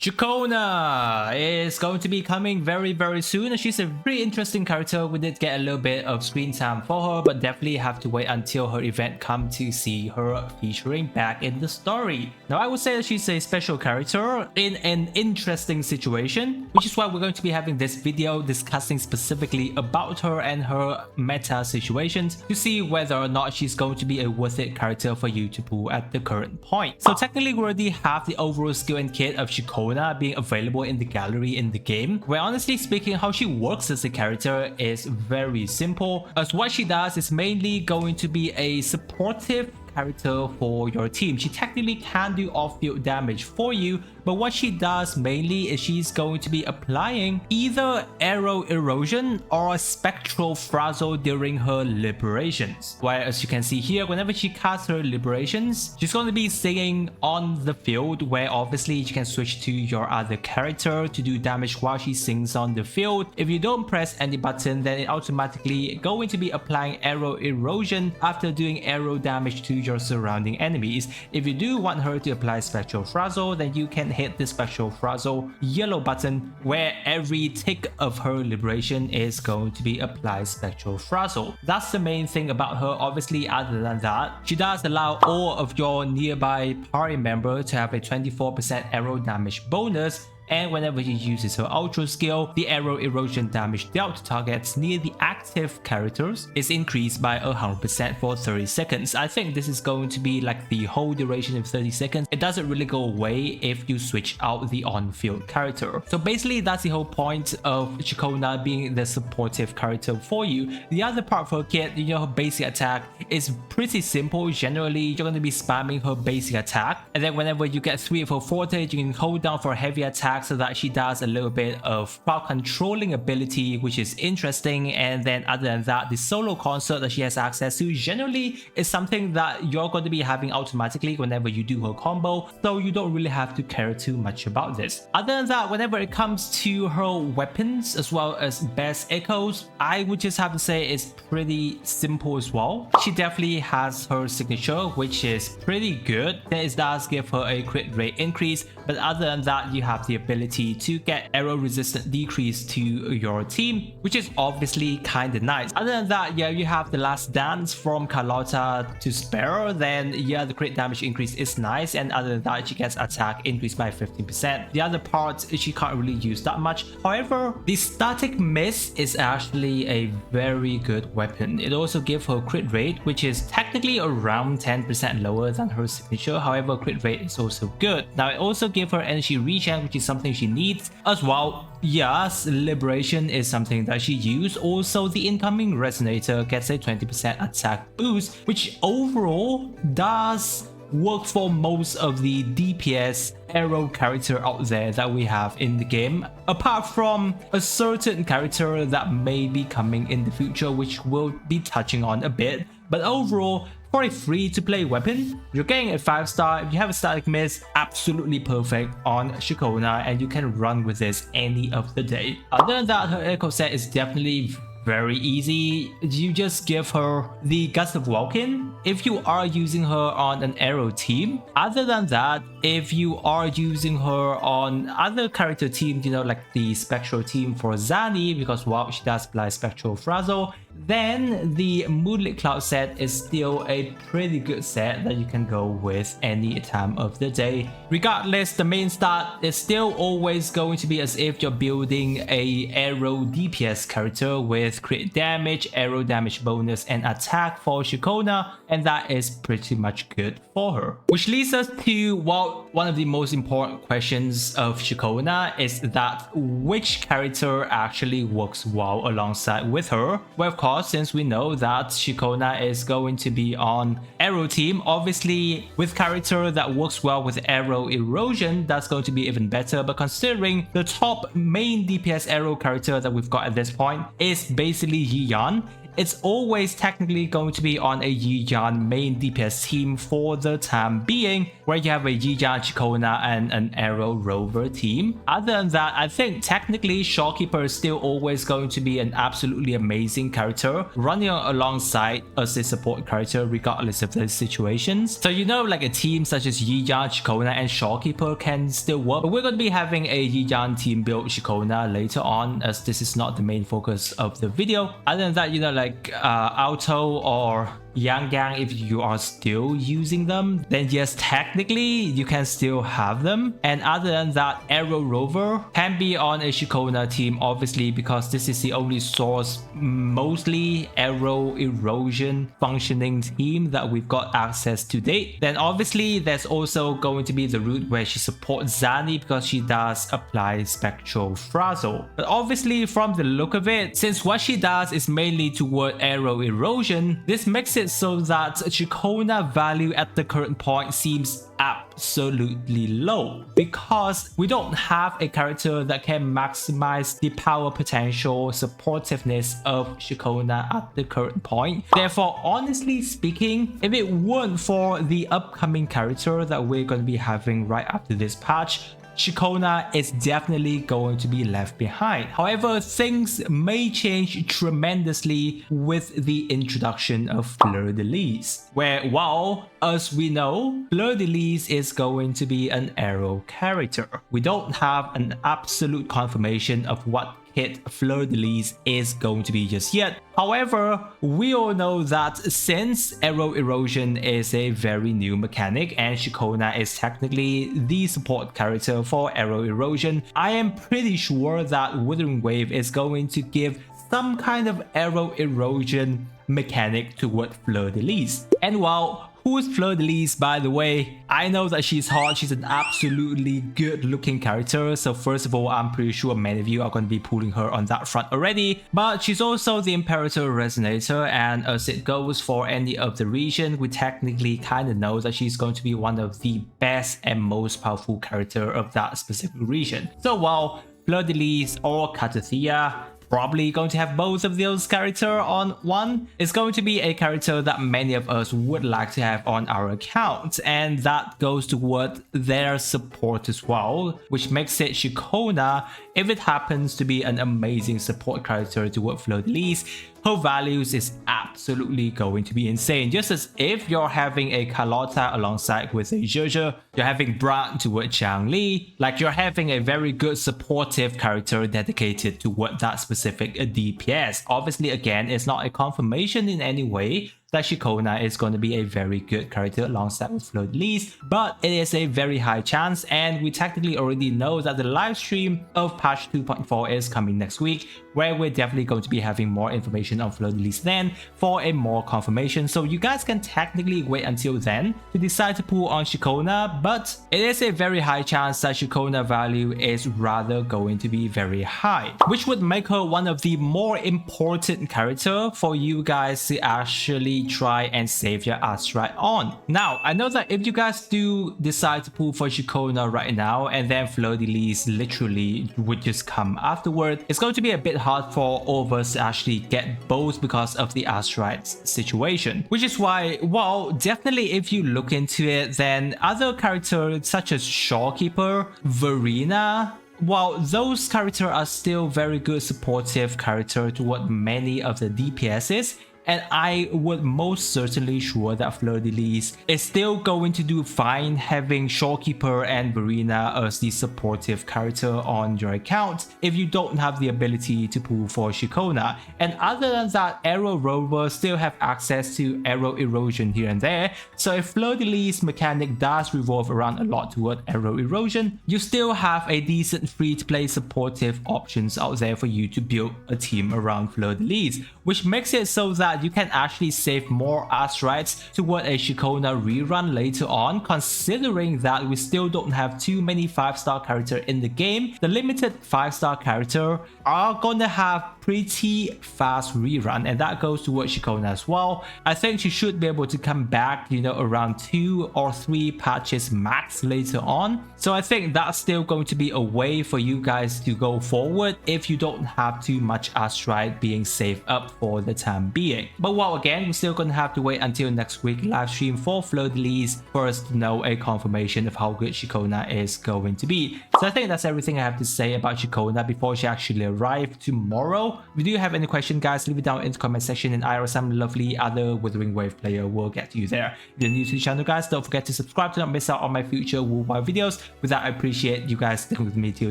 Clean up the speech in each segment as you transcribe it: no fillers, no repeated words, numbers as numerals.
Ciaccona is going to be coming very soon. She's a pretty interesting character. We did get a little bit of screen time for her, but definitely have to wait until her event come to see her featuring back in the story. Now I would say that she's a special character in an interesting situation, which is why we're going to be having this video discussing specifically about her and her meta situations to see whether or not she's going to be a worth it character for you to pull at the current point. So technically we already have the overall skill and kit of Ciaccona being available in the gallery in the game, where honestly speaking how she works as a character is very simple, as what she does is mainly going to be a supportive character for your team. She technically can do off-field damage for you, but what she does mainly is she's going to be applying either arrow erosion or spectral frazzle during her liberations. Where as you can see here, whenever she casts her liberations, she's going to be singing on the field, where obviously you can switch to your other character to do damage while she sings on the field. If you don't press any button, then it automatically going to be applying arrow erosion after doing arrow damage to your surrounding enemies. If you do want her to apply spectral frazzle, then you can hit the spectral frazzle yellow button, where every tick of her liberation is going to be applied spectral frazzle. That's the main thing about her. Obviously, other than that, she does allow all of your nearby party member to have a 24% arrow damage bonus, and whenever she uses her ultra skill, the arrow erosion damage dealt to targets near the active characters is increased by 100% for 30 seconds. I think this is going to be like the whole duration of 30 seconds. It doesn't really go away if you switch out the on-field character. So basically that's the whole point of Ciaccona being the supportive character for you. The other part for her kit, her basic attack is pretty simple. Generally, you're going to be spamming her basic attack, and then whenever you get 3 of her forte, you can hold down for a heavy attack, so that she does a little bit of crowd controlling ability, which is interesting. And then other than that, the solo concert that she has access to generally is something that you're going to be having automatically whenever you do her combo, so you don't really have to care too much about this. Other than that, whenever it comes to her weapons as well as best echoes, I would just have to say it's pretty simple as well. She definitely has her signature, which is pretty good. It does give her a crit rate increase, but other than that, you have the ability to get arrow resistant decrease to your team, which is obviously kind of nice. Other than that, yeah, you have the last dance from Carlotta to spare, then yeah, the crit damage increase is nice, and other than that, she gets attack increased by 15%. The other parts she can't really use that much. However, the static miss is actually a very good weapon. It also gives her crit rate, which is technically around 10% lower than her signature. However, crit rate is also good. Now it also gives her energy regen, which is something she needs as well. Yes, liberation is something that she used. Also, the incoming resonator gets a 20% attack boost, which overall does work for most of the DPS arrow character out there that we have in the game, apart from a certain character that may be coming in the future, which we'll be touching on a bit. But overall, for a free-to-play weapon, you're getting a 5-star. If you have a static miss, absolutely perfect on Ciaccona, and you can run with this any of the day. Other than that, her echo set is definitely very easy. You just give her the Gust of Welkin if you are using her on an arrow team. Other than that, if you are using her on other character teams, like the Spectral team for Zani, because well, she does apply Spectral Frazzle, then the Moonlit Cloud set is still a pretty good set that you can go with any time of the day. Regardless, the main start is still always going to be as if you're building a arrow DPS character with crit damage, arrow damage bonus, and attack for Ciaccona, and that is pretty much good for her. Which leads us to, well, one of the most important questions of Ciaccona is that which character actually works well alongside with her. Well, of course, since we know that Ciaccona is going to be on arrow team, obviously with character that works well with arrow erosion, that's going to be even better. But considering the top main DPS arrow character that we've got at this point is basically Yiyan, it's always technically going to be on a Yiyan main DPS team for the time being, where you have a Yiyan, Ciaccona, and an Arrow Rover team. Other than that, I think technically Shopkeeper is still always going to be an absolutely amazing character, running alongside as a support character regardless of the situations. So you know, like a team such as Yiyan, Ciaccona, and Shopkeeper can still work, but we're going to be having a Yiyan team build Ciaccona later on, as this is not the main focus of the video. Other than that, you know, like Auto or Yang Gang, if you are still using them, then yes, technically you can still have them. And other than that, Arrow Rover can be on a Ciaccona team, obviously, because this is the only source, mostly arrow erosion functioning team that we've got access to date. Then obviously there's also going to be the route where she supports Zani, because she does apply Spectral Frazzle. But obviously from the look of it, since what she does is mainly toward arrow erosion, this makes it so that Ciaccona value at the current point seems absolutely low, because we don't have a character that can maximize the power potential supportiveness of Ciaccona at the current point. Therefore, honestly speaking, if it weren't for the upcoming character that we're going to be having right after this patch, Ciaccona is definitely going to be left behind. However, things may change tremendously with the introduction of Fleur-de-Lis, where, while as we know, Fleur-de-Lis is going to be an arrow character, we don't have an absolute confirmation of what hit Fleur-de-Lis is going to be just yet. However, we all know that since arrow erosion is a very new mechanic and Ciaccona is technically the support character for arrow erosion, I am pretty sure that Wuthering Wave is going to give some kind of arrow erosion mechanic toward Fleur-de-Lis. And while who's Fleur-de-Lis, by the way? I know that she's hot, she's an absolutely good looking character, so first of all, I'm pretty sure many of you are going to be pulling her on that front already, but she's also the Imperator Resonator, and as it goes for any of the region, we technically kind of know that she's going to be one of the best and most powerful character of that specific region. So while Fleur-de-Lis or Catathea probably going to have both of those character on one, is going to be a character that many of us would like to have on our account, and that goes toward their support as well, which makes it Ciaccona, if it happens to be an amazing support character toward Fleur-de-Lis, her values is absolutely going to be insane. Just as if you're having a Carlotta alongside with a Zhe, you're having Brand toward Chang-Li, like you're having a very good supportive character dedicated toward that specific DPS. Obviously, again, it's not a confirmation in any way that Ciaccona is going to be a very good character alongside with Fleur-de-Lis, but it is a very high chance, and we technically already know that the live stream of patch 2.4 is coming next week, where we're definitely going to be having more information on Fleur-de-Lis then for a more confirmation. So you guys can technically wait until then to decide to pull on Ciaccona, but it is a very high chance that Ciaccona value is rather going to be very high, which would make her one of the more important character for you guys to actually try and save your Astrite on. Now, I know that if you guys do decide to pull for Ciaccona right now and then Fleur-de-Lis literally would just come afterward, it's going to be a bit hard for all of us to actually get both because of the Astrite situation. Which is why, well, definitely if you look into it, then other characters such as Shopkeeper, Verena, while those characters are still very good supportive character to what many of the DPSs, and I would most certainly sure that Fleur-de-Lis is still going to do fine having Shopkeeper and Verena as the supportive character on your account if you don't have the ability to pull for Ciaccona. And other than that, Arrow Rover still have access to arrow erosion here and there, so if Fleur-de-Lis mechanic does revolve around a lot toward arrow erosion, you still have a decent free-to-play supportive options out there for you to build a team around Fleur-de-Lis, which makes it so that that you can actually save more Astrites toward a Ciaccona rerun later on, considering that we still don't have too many 5-star characters in the game. The limited 5-star character are gonna have pretty fast rerun, and that goes towards Ciaccona as well. I think she should be able to come back, you know, around 2 or 3 patches max later on. So I think that's still going to be a way for you guys to go forward if you don't have too much Astrite being saved up for the time being. But well, again, we're still gonna have to wait until next week live stream for Fleur-de-Lis for us to know a confirmation of how good Ciaccona is going to be. So I think that's everything I have to say about Ciaccona before she actually arrives tomorrow. If you do have any questions, guys, leave it down in the comment section, and I or some lovely other Wuthering Wave player will get to you there. If you're new to the channel, guys, don't forget to subscribe to not miss out on my future worldwide videos. With that, I appreciate you guys sticking with me till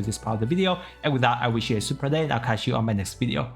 this part of the video, and with that, I wish you a super day, and I'll catch you on my next video.